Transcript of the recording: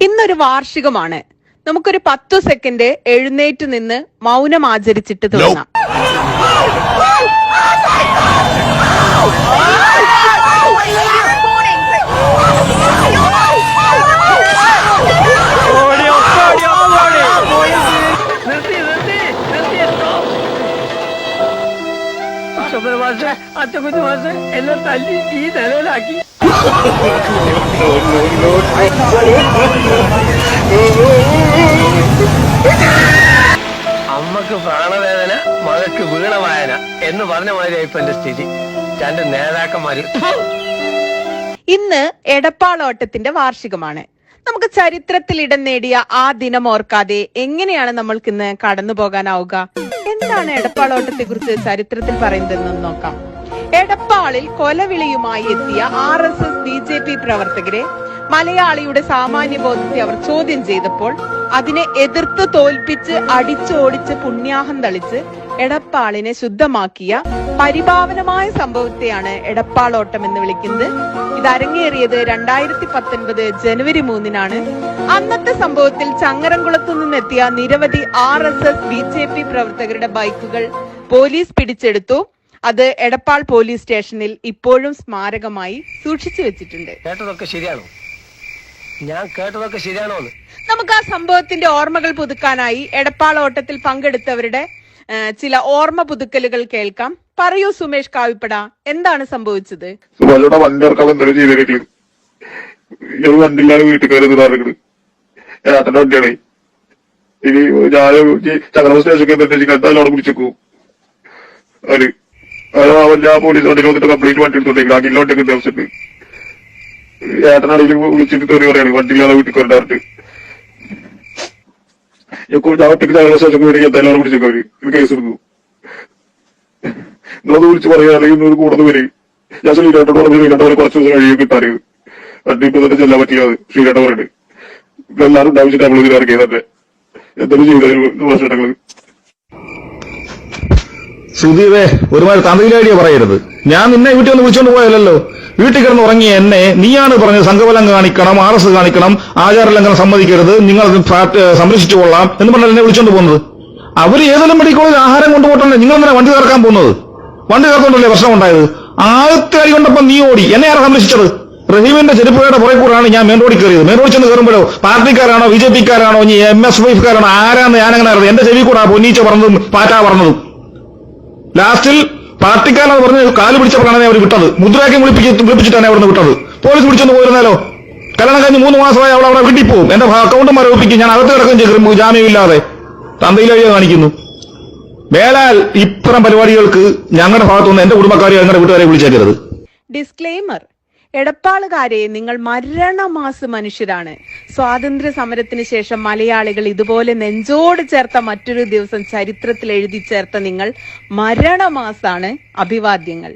ഇന്നൊരു വാർഷികമാണ്. നമുക്കൊരു 10 സെക്കൻഡ് എഴുന്നേറ്റ് നിന്ന് മൗനം ആചരിച്ചിട്ട് തുടങ്ങാം. എന്നെ തല്ലി ഈ നിലയിലാക്കി. അമ്മക്ക് പ്രാണവേദന, മകക്ക് വീണവായന എന്ന് പറഞ്ഞ മാതിരിയായി ഇപ്പൊ എന്റെ സ്ഥിതി. രണ്ട് നേതാക്കന്മാര്. ഇന്ന് എടപ്പാളോട്ടത്തിന്റെ വാർഷികമാണ്. നമുക്ക് ചരിത്രത്തിൽ ഇടം നേടിയ ആ ദിനം ഓർക്കാതെ എങ്ങനെയാണ് നമ്മൾക്ക് ഇന്ന് കടന്നു പോകാനാവുക? എന്താണ് എടപ്പാളോട്ടത്തെ കുറിച്ച് ചരിത്രത്തിൽ പറയുന്നതെന്ന് നോക്കാം. എടപ്പാളിൽ കൊലവിളിയുമായി എത്തിയ RSS BJP പ്രവർത്തകരെ മലയാളിയുടെ സാമാന്യബോധത്തെ അവർ ചോദ്യം ചെയ്തപ്പോൾ അതിനെ എതിർത്ത് തോൽപ്പിച്ച് അടിച്ചോടിച്ച് പുണ്യാഹം തളിച്ച് എടപ്പാളിനെ ശുദ്ധമാക്കിയ പരിപാവനമായ സംഭവത്തെയാണ് എടപ്പാളോട്ടം എന്ന് വിളിക്കുന്നത്. ഇത് അരങ്ങേറിയത് 2019 ജനുവരി 3-നാണ്. അന്നത്തെ സംഭവത്തിൽ ചങ്ങരംകുളത്തു നിന്നെത്തിയ നിരവധി RSS BJP പ്രവർത്തകരുടെ ബൈക്കുകൾ പോലീസ് പിടിച്ചെടുത്തു. അത് എടപ്പാൾ പോലീസ് സ്റ്റേഷനിൽ ഇപ്പോഴും സ്മാരകമായി സൂക്ഷിച്ചു വെച്ചിട്ടുണ്ട്. കേട്ടതൊക്കെ ശരിയാണോ? ഞാൻ കേട്ടതൊക്കെ ശരിയാണോ? നമുക്ക് ആ സംഭവത്തിന്റെ ഓർമ്മകൾ പുതുക്കാനായി എടപ്പാളോട്ടത്തിൽ പങ്കെടുത്തവരുടെ ചില ഓർമ്മ പുതുക്കലുകൾ കേൾക്കാം. പറയൂ സുമേഷ് കാവിപ്പട, എന്താണ് സംഭവിച്ചത്? വണ്ടിയിലാണ് വീട്ടുകാര് ഏട്ടന്റെ വണ്ടിയാണ്. ഇനി ഞാൻ ചങ്ങനാശ്ശേരി സ്റ്റേഷനിൽ കണ്ടാലോടെ പിടിച്ചേക്കൂ. അവര് പോലീസ് വണ്ടി വന്നിട്ട് കംപ്ലീറ്റ് വണ്ടി എടുത്തോണ്ടെങ്കിൽ അഖിലോട്ടൊക്കെ ദിവസമുണ്ട്. ഏട്ടനാണെങ്കിൽ വിളിച്ചിട്ട് തെറി പറയാണ് വണ്ടിയിലാണ് വീട്ടിൽ കൊണ്ടാറിട്ട്. ഞാൻ ഒറ്റയ്ക്ക് ചങ്ങനാശ്ശേരി സ്റ്റേഷൻ വീട്ടിൽ എന്തായാലും പിടിച്ചേക്കവര് കേസ് എടുക്കും. നിങ്ങളത് വിളിച്ച് പറയാ, അല്ലെങ്കിൽ ഇന്നത് കൂടുതൽ വരും. ഞാൻ ശ്രീരേട്ടോട് പറഞ്ഞു ശ്രീരേട്ടവരെ കുറച്ച് ദിവസം കഴിയും കിട്ടാറ് വണ്ടി ഇപ്പൊ തന്നെ ചെല്ലാൻ പറ്റിയത് ശ്രീരേട്ട പറയുന്നത്. ഇപ്പൊ എല്ലാവരും ഉണ്ടാവിച്ചിട്ട് നമ്മൾ ഇതിൽ ഇറക്കിയത് തന്നെ എന്തെങ്കിലും ചെയ്ത വർഷങ്ങള്. സുധീവേ, ഒരുമാതിരി തന്ത്രിയിലൈഡിയ പറയരുത്. ഞാൻ നിന്നെ വീട്ടിൽ ഒന്ന് വിളിച്ചോണ്ട് പോയല്ലോ. വീട്ടിൽ കിടന്ന് ഉറങ്ങിയ എന്നെ നീയാണ് പറഞ്ഞത് സംഘബലം കാണിക്കണം, RS കാണിക്കണം, ആചാരലംഘനം സമ്മതിക്കരുത്, നിങ്ങൾ സംരക്ഷിച്ചു കൊള്ളാം എന്ന് പറഞ്ഞാൽ എന്നെ വിളിച്ചോണ്ട് പോകുന്നത്. അവര് ഏതെല്ലാം മെഡിക്കൽ കോളേജിൽ ആഹാരം കൊണ്ടുപോട്ടല്ലേ നിങ്ങൾ എന്തിനാ വണ്ടി തീർക്കാൻ പോകുന്നത്? വണ്ടി തീർത്തോണ്ടല്ലേ പ്രശ്നം ഉണ്ടായത്. ആദ്യത്തെ അടി കൊണ്ടപ്പം നീ ഓടി. എന്നെ ആരാ സംരക്ഷിച്ചത്? റഹീമിന്റെ ചെരുപ്പുകളുടെ പുറകെ കൂടാണ് ഞാൻ മെയിൻ റോഡിൽ കയറിയത്. മെയിൻ റോഡിൽ ചെന്ന് കയറുമ്പോഴോ പാർട്ടിക്കാരാണോ BJP-ക്കാരാണോ ഇനി MSF-കാരാണോ ആരാന്ന് ഞാനങ്ങനെ അറിയാം. എന്റെ ചെവി കൂടാ പൊന്നീച്ച പറഞ്ഞതും പാറ്റ പറഞ്ഞതും. ലാസ്റ്റിൽ പാർട്ടിക്കാരെന്ന് പറഞ്ഞ് കാല് പിടിച്ചപ്പോഴാണ് അവർ വിട്ടത്. മുദ്രാക്യം വിളിപ്പിച്ചിട്ടാണ് അവിടുന്ന് വിട്ടത്. പോലീസ് പിടിച്ചൊന്ന് പോയിരുന്നാലോ? കല്യാണം കഴിഞ്ഞ് 3 മാസമായി അവൾ അവിടെ വീട്ടിൽ പോകും. എന്റെ അക്കൗണ്ട് മരവിപ്പിക്കും. ഞാൻ അകത്ത് കിടക്കുകയും ചെയ്യും ജാമ്യമില്ലാതെ. തന്തയിലഴിയ കാണിക്കുന്നു. വേലാൽ ഇത്തരം പരിപാടികൾക്ക് ഞങ്ങളുടെ ഭാഗത്തുനിന്ന് എന്റെ കുടുംബക്കാരെ ഞങ്ങളുടെ വീട്ടുകാരെ വിളിച്ചേക്കരുത്. ഡിസ്ക്ലെയിമർ: എടപ്പാളുകാരെ, നിങ്ങൾ മരണമാസ് മനുഷ്യരാണ്. സ്വാതന്ത്ര്യ സമരത്തിന് ശേഷം മലയാളികൾ ഇതുപോലെ നെഞ്ചോട് ചേർത്ത മറ്റൊരു ദിവസം ചരിത്രത്തിൽ എഴുതി ചേർത്ത നിങ്ങൾ മരണമാസാണ്. അഭിവാദ്യങ്ങൾ.